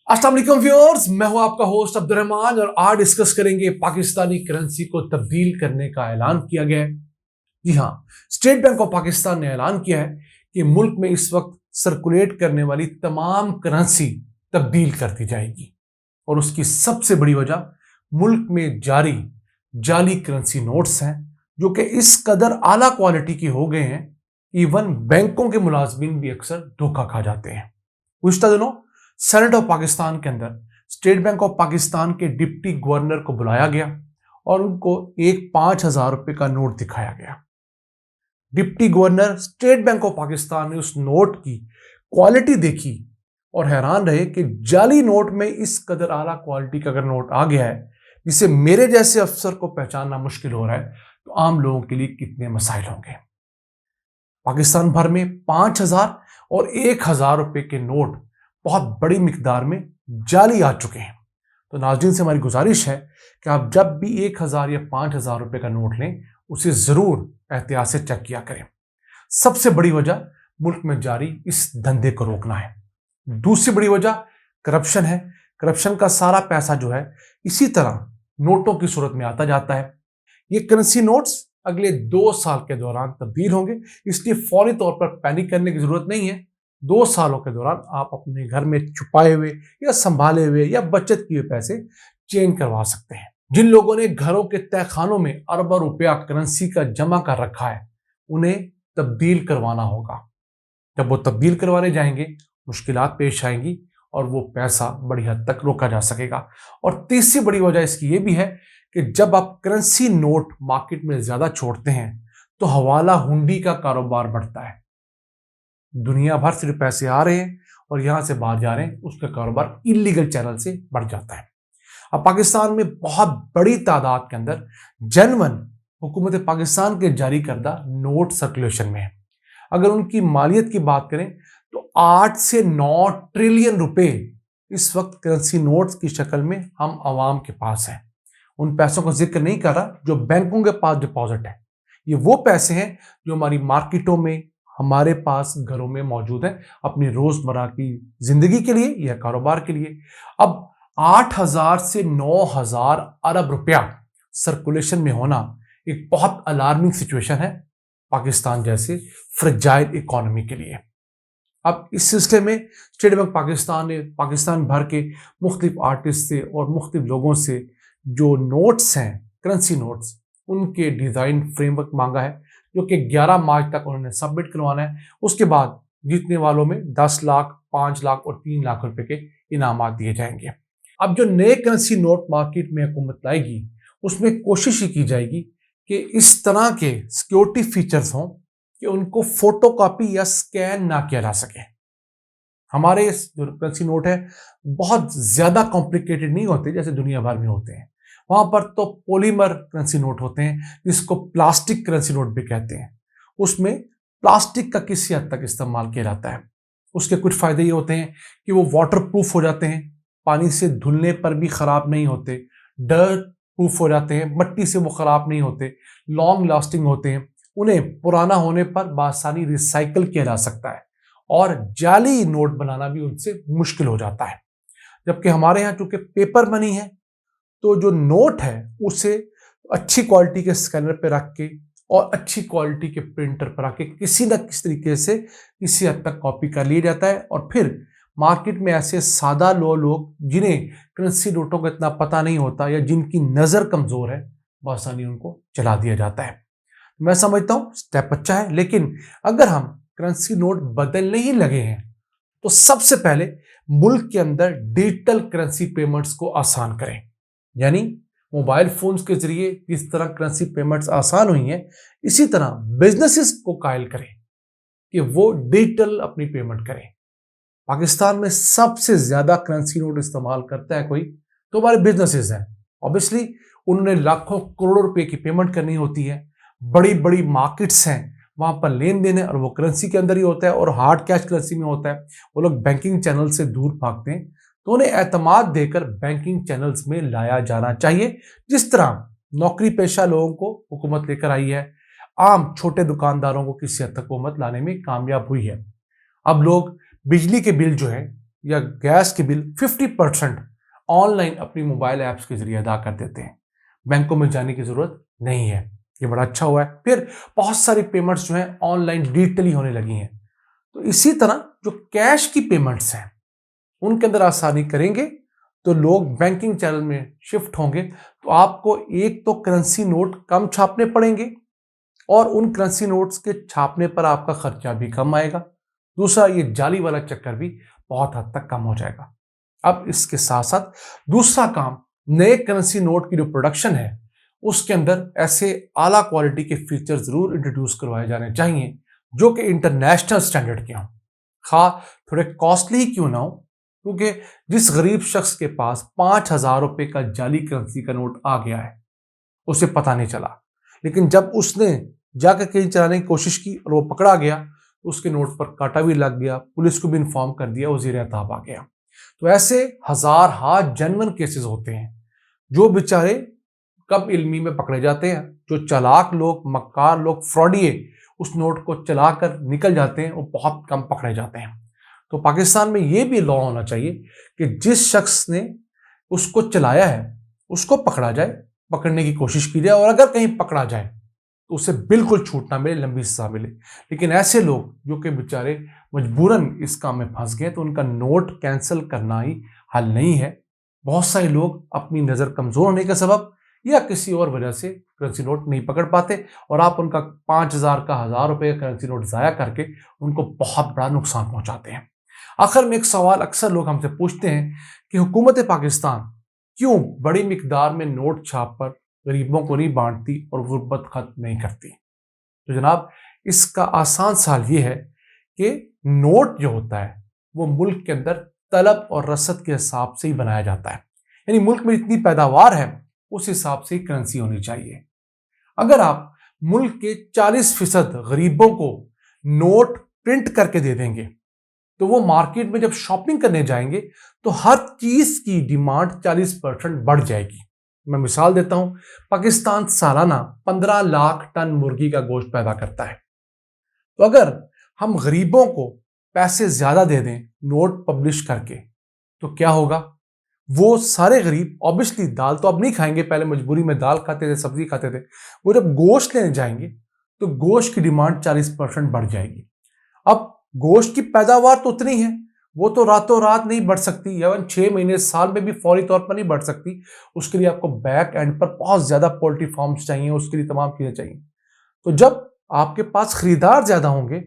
अस्सलाम वालेकुम व्यूअर्स, मैं हूं आपका होस्ट अब्दुर्रहमान और आज डिस्कस करेंगे पाकिस्तानी करेंसी को तब्दील करने का ऐलान किया गया है। जी हां, स्टेट बैंक ऑफ पाकिस्तान ने ऐलान किया है कि मुल्क में इस वक्त सर्कुलेट करने वाली तमाम करेंसी तब्दील कर दी जाएगी और उसकी सबसे बड़ी वजह मुल्क में जारी जाली करेंसी नोट्स हैं जो कि इस कदर आला क्वालिटी के हो गए हैं, इवन बैंकों के मुलाजमीन भी अक्सर धोखा खा जाते हैं। गुज़िश्ता दिनों सेनेट ऑफ पाकिस्तान के अंदर स्टेट बैंक ऑफ पाकिस्तान के डिप्टी गवर्नर को बुलाया गया और उनको एक 5,000 रुपए का नोट दिखाया गया। Deputy governor state bank of Pakistan ने उस नोट की क्वालिटी देखी और हैरान रहे कि जाली नोट में इस कदर आला क्वालिटी का अगर नोट आ गया है जिसे मेरे जैसे अफसर को पहचानना मुश्किल हो रहा है, तो आम लोगों के लिए कितने मसाइल होंगे। पाकिस्तान भर में 5,000 और 1,000 रुपए के नोट बहुत बड़ी मिकदार में जाली आ चुके हैं। तो नाज़रीन से हमारी गुजारिश है कि आप जब भी 1,000 या 5,000 रुपए का नोट लें, उसे जरूर एहतियात से चेक किया करें। सबसे बड़ी वजह मुल्क में जारी इस धंधे को रोकना है। दूसरी बड़ी वजह करप्शन है। करप्शन का सारा पैसा जो है इसी तरह नोटों की सूरत में आता जाता है। ये करेंसी नोट्स अगले 2 साल के दौरान तब्दील होंगे, इसलिए फौरी तौर पर पैनिक करने की जरूरत नहीं है। 2 सालों के दौरान आप अपने घर में छुपाए हुए या संभाले हुए या बचत किए हुए पैसे चेंज करवा सकते हैं। जिन लोगों ने घरों के तहखानों में अरबों रुपया करेंसी का जमा कर रखा है, उन्हें तब्दील करवाना होगा। जब वो तब्दील करवाने जाएंगे, मुश्किलात पेश आएंगी और वो पैसा बड़ी हद तक रोका जा सकेगा। और तीसरी बड़ी वजह इसकी ये भी है कि जब आप करेंसी नोट मार्केट में ज्यादा छोड़ते हैं, तो हवाला हुंडी का कारोबार बढ़ता है। दुनिया भर से पैसे आ रहे हैं और यहां से बाहर जा रहे हैं, उसका कारोबार इलीगल चैनल से बढ़ जाता है। अब पाकिस्तान में बहुत बड़ी तादाद के अंदर जनवन हुकूमत पाकिस्तान के जारी करदा नोट सर्कुलेशन में है। अगर उनकी मालियत की बात करें तो 8 से 9 ट्रिलियन रुपए इस वक्त करेंसी नोट्स की शक्ल में हम आवाम के पास हैं। उन पैसों का जिक्र नहीं कर रहा जो बैंकों के पास डिपॉजिट है। ये वो पैसे हैं जो हमारी मार्केटों में, हमारे पास घरों में मौजूद है अपनी रोजमर्रा की जिंदगी के लिए या कारोबार के लिए। अब 8,000 से 9,000 अरब रुपया सर्कुलेशन में होना एक बहुत अलार्मिंग सिचुएशन है पाकिस्तान जैसे फ्रेजाइल इकोनॉमी के लिए। अब इस सिलसिले में स्टेट बैंक पाकिस्तान ने पाकिस्तान भर के मुख्तलिफ आर्टिस्ट से और मुख्तलिफ लोगों से जो नोट्स हैं, करेंसी नोट्स, उनके डिजाइन फ्रेमवर्क मांगा है, जो कि 11 मार्च तक उन्होंने सबमिट करवाना है। उसके बाद जीतने वालों में 10 लाख, 5 लाख और 3 लाख रुपए के इनामात दिए जाएंगे। अब जो नए करेंसी नोट मार्केट में हुकूमत लाएगी, उसमें कोशिश ही की जाएगी कि इस तरह के सिक्योरिटी फीचर्स हों कि उनको फोटोकॉपी या स्कैन ना किया जा सके। हमारे जो करेंसी नोट है बहुत ज्यादा कॉम्प्लिकेटेड नहीं होते जैसे दुनिया भर में होते हैं। वहां पर तो पॉलीमर करेंसी नोट होते हैं, जिसको प्लास्टिक करेंसी नोट भी कहते हैं। उसमें प्लास्टिक का किसी हद तक इस्तेमाल किया जाता है। उसके कुछ फायदे ये होते हैं कि वो वाटर प्रूफ हो जाते हैं, पानी से धुलने पर भी खराब नहीं होते, डर्ट प्रूफ हो जाते हैं, मट्टी से वो खराब नहीं होते, लॉन्ग लास्टिंग होते हैं, उन्हें पुराना होने पर बासानी रिसाइकल किया जा सकता है और जाली नोट बनाना भी उनसे मुश्किल हो जाता है। जबकि हमारे यहाँ चूंकि पेपर मनी है, तो जो नोट है उसे अच्छी क्वालिटी के स्कैनर पे रख के और अच्छी क्वालिटी के प्रिंटर पर रख के किसी न किसी तरीके से किसी हद तक कॉपी कर लिया जाता है और फिर मार्केट में ऐसे सादा लोग जिन्हें करेंसी नोटों का इतना पता नहीं होता या जिनकी नज़र कमज़ोर है, बआसानी उनको चला दिया जाता है। मैं समझता हूँ स्टेप अच्छा है, लेकिन अगर हम करेंसी नोट बदलने ही लगे हैं तो सबसे पहले मुल्क के अंदर डिजिटल करेंसी पेमेंट्स को आसान करें। यानी मोबाइल फोन्स के जरिए जिस तरह करेंसी पेमेंट्स आसान हुई हैं, इसी तरह बिजनेसेस को कायल करें कि वो डिजिटल अपनी पेमेंट करें। पाकिस्तान में सबसे ज्यादा करेंसी नोट इस्तेमाल करता है कोई, तो हमारे बिजनेसेस हैं। ऑब्वियसली उन्होंने लाखों करोड़ों रुपए की पेमेंट करनी होती है, बड़ी बड़ी मार्केट्स हैं, वहां पर लेन देन है और वो करेंसी के अंदर ही होता है और हार्ड कैश करेंसी में होता है। वो लोग बैंकिंग चैनल से दूर भागते हैं, तो उन्हें एतमाद देकर बैंकिंग चैनल्स में लाया जाना चाहिए। जिस तरह नौकरी पेशा लोगों को हुकूमत लेकर आई है, आम छोटे दुकानदारों को किसी हद तक हुकूमत लाने में कामयाब हुई है। अब लोग बिजली के बिल जो है या गैस के बिल 50% ऑनलाइन अपनी मोबाइल ऐप्स के जरिए अदा कर देते हैं। बैंकों में जाने की जरूरत नहीं है। ये बड़ा अच्छा हुआ है। फिर बहुत सारी पेमेंट्स जो हैं ऑनलाइन डिजिटली होने लगी हैं। तो इसी तरह जो कैश की पेमेंट्स हैं उनके अंदर आसानी करेंगे तो लोग बैंकिंग चैनल में शिफ्ट होंगे। तो आपको एक तो करेंसी नोट कम छापने पड़ेंगे और उन करेंसी नोट्स के छापने पर आपका खर्चा भी कम आएगा। दूसरा, ये जाली वाला चक्कर भी बहुत हद तक कम हो जाएगा। अब इसके साथ साथ दूसरा काम, नए करेंसी नोट की जो प्रोडक्शन है उसके अंदर ऐसे आला क्वालिटी के फीचर जरूर इंट्रोड्यूस करवाए जाने चाहिए जो कि इंटरनेशनल स्टैंडर्ड के हों, खा थोड़े कॉस्टली ही क्यों ना हो। क्योंकि जिस गरीब शख्स के पास 5,000 रुपए का जाली करेंसी का नोट आ गया है उसे पता नहीं चला, लेकिन जब उसने जाकर कहीं चलाने की कोशिश की और वो पकड़ा गया तो उसके नोट पर कांटा भी लग गया, पुलिस को भी इन्फॉर्म कर दिया, वो ज़ेर-ए-ताब आ गया। तो ऐसे हजार हाथ जेन्युइन केसेस होते हैं जो बेचारे कब इल्मी में पकड़े जाते हैं। जो चालाक लोग, मक्कार लोग, फ्रॉडिये उस नोट को चलाकर निकल जाते हैं, वो बहुत कम पकड़े जाते हैं। तो पाकिस्तान में ये भी लॉ होना चाहिए कि जिस शख्स ने उसको चलाया है उसको पकड़ा जाए, पकड़ने की कोशिश की जाए, और अगर कहीं पकड़ा जाए तो उसे बिल्कुल छूट ना मिले, लंबी सजा मिले। लेकिन ऐसे लोग जो कि बेचारे मजबूरन इस काम में फंस गए तो उनका नोट कैंसिल करना ही हल नहीं है। बहुत सारे लोग अपनी नज़र कमज़ोर होने के सबब या किसी और वजह से करेंसी नोट नहीं पकड़ पाते और आप उनका 5,000 का 1,000 रुपये का करेंसी नोट ज़ाया करके उनको बहुत बड़ा नुकसान पहुंचाते हैं। आखिर में एक सवाल अक्सर लोग हमसे पूछते हैं कि हुकूमत पाकिस्तान क्यों बड़ी मिकदार में नोट छाप पर गरीबों को नहीं बांटती और गुर्बत खत्म नहीं करती। तो जनाब, इसका आसान सा हल ये है कि नोट जो होता है वो मुल्क के अंदर तलब और रसद के हिसाब से ही बनाया जाता है। यानी मुल्क में जितनी पैदावार है उस हिसाब से ही करेंसी होनी चाहिए। अगर आप मुल्क के 40% गरीबों को नोट प्रिंट करके दे देंगे तो वो मार्केट में जब शॉपिंग करने जाएंगे तो हर चीज की डिमांड 40% बढ़ जाएगी। मैं मिसाल देता हूं, पाकिस्तान सालाना 15 लाख टन मुर्गी का गोश्त पैदा करता है। तो अगर हम गरीबों को पैसे ज्यादा दे दें नोट पब्लिश करके तो क्या होगा? वो सारे गरीब ऑब्वियसली दाल तो अब नहीं खाएंगे, पहले मजबूरी में दाल खाते थे, सब्जी खाते थे। वो जब गोश्त लेने जाएंगे तो गोश्त की डिमांड 40% बढ़ जाएगी। अब गोश्त की पैदावार तो उतनी है, वो तो रातों रात नहीं बढ़ सकती, या 6 महीने साल में भी फौरी तौर पर नहीं बढ़ सकती। उसके लिए आपको बैक एंड पर बहुत ज्यादा पोल्ट्री फार्म्स चाहिए, उसके लिए तमाम चीजें चाहिए। तो जब आपके पास खरीदार ज्यादा होंगे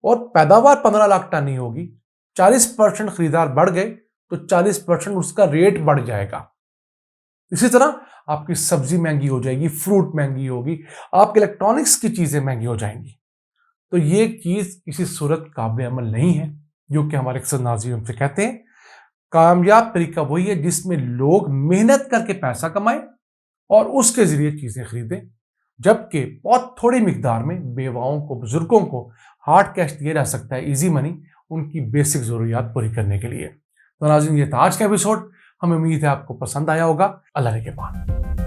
और पैदावार 15 लाख टन नहीं होगी, 40% खरीदार बढ़ गए तो 40% उसका रेट बढ़ जाएगा। इसी तरह आपकी सब्जी महंगी हो जाएगी, फ्रूट महंगी होगी, आपके इलेक्ट्रॉनिक्स की चीजें महंगी हो जाएंगी। तो ये चीज किसी सूरत काबिल अमल नहीं है। जो कि हमारे अक्सर नाज़रीन हमसे कहते हैं, कामयाब तरीका वही है जिसमें लोग मेहनत करके पैसा कमाएं और उसके जरिए चीजें खरीदें, जबकि बहुत थोड़ी मिकदार में बेवाओं को, बुजुर्गों को हार्ड कैश दिया जा सकता है, इजी मनी, उनकी बेसिक जरूरियात पूरी करने के लिए। तो नाज़रीन, ये था आज का एपिसोड। हमें उम्मीद है आपको पसंद आया होगा। अल्लाह के बाद।